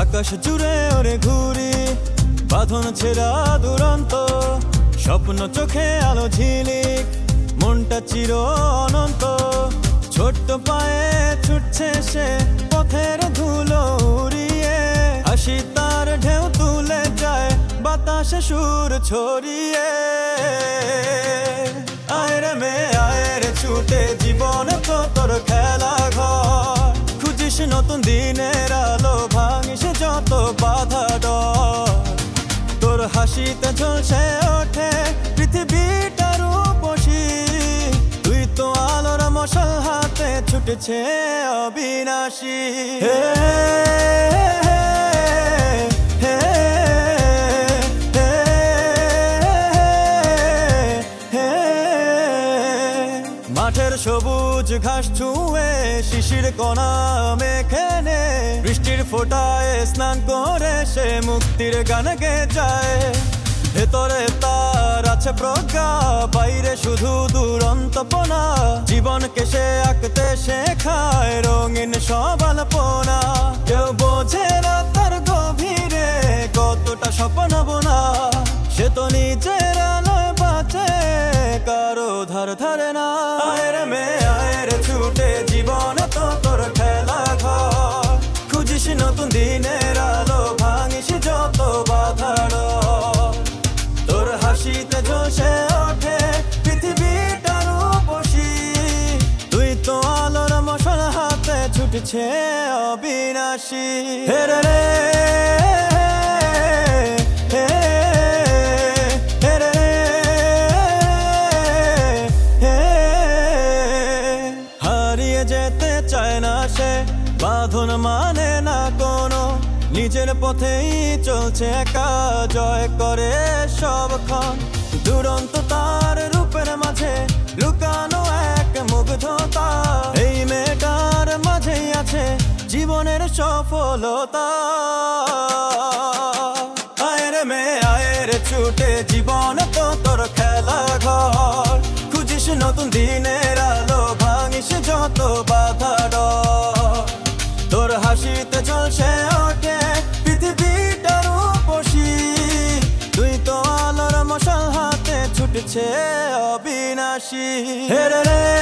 আকাশ জুড়ে ওরে ঘুরি বাঁধন ছেঁড়া দুরন্ত স্বপ্ন চোখে আলো ঝিলিক মনটা চির অনন্ত ছোট্ট পায়ে ছুটছে সে পথের ধুলো উড়িয়ে হাসি তার ঢেউ তুলে যায় বাতাসে সুর ছড়িয়ে আয়রে মেয়ে আয়রে ছুটে জীবন তো তোর খেলা ঘর খুঁজিস নতুন দিনের আলো ভাঙিস যত বাধা ডর তোর হাসিতে ঝলসে ওঠে পৃথিবীটা রূপসী তুই তো আলোর মশাল হাতে ছুটেছে অবিনাশী হে হে মাঠের সবুজ ঘাস ছুঁয়ে শিশির কণা মেখে নে বৃষ্টির ফোঁটায় স্নান করে সে মুক্তির গান গেয়ে যায় ভেতরে তার আছে প্রজ্ঞা বাইরে শুধু দুরন্তপনা জীবনকে সে আঁকতে শেখায় রঙিন সব আলপনা কেউ বোঝে না তার গভীরে কতটা স্বপ্ন বোনা সে তো নিজের আলোয় বাঁচে কারো ধার ধারে না আয়রে মেয়ে আয়রে ছুটে জীবন তো তোর খেলা ঘর খুঁজিস নতুন দিনের আলো ভাঙিস যত বাধার তোর হাসিতে ঝলসে ওঠে পৃথিবীটা রূপসী তুই তো আলোর মশাল হাতে ছুটছে অবিনাশী হে রে রে যেতে চায় না সে বাঁধন মানে না কোনো নিজের পথেই চলছে একা জয় করে সবক্ষণ দুরন্ত তার রূপের মাঝে লুকানো এক মুগ্ধতা এই মেয়েটার মাঝেই আছে জীবনের সফলতা আয়রে মেয়ে আয়রে ছুটে জীবন তো তোর খেলা ঘর খুঁজিস নতুন দিনের আলো ভাঙিস যত বাধা ডর তোর হাসিতে ঝলসে ওঠে পৃথিবীটা রূপসী তুই তো আলোর মশাল হাতে ছুটছে অবিনাশী হে রে রে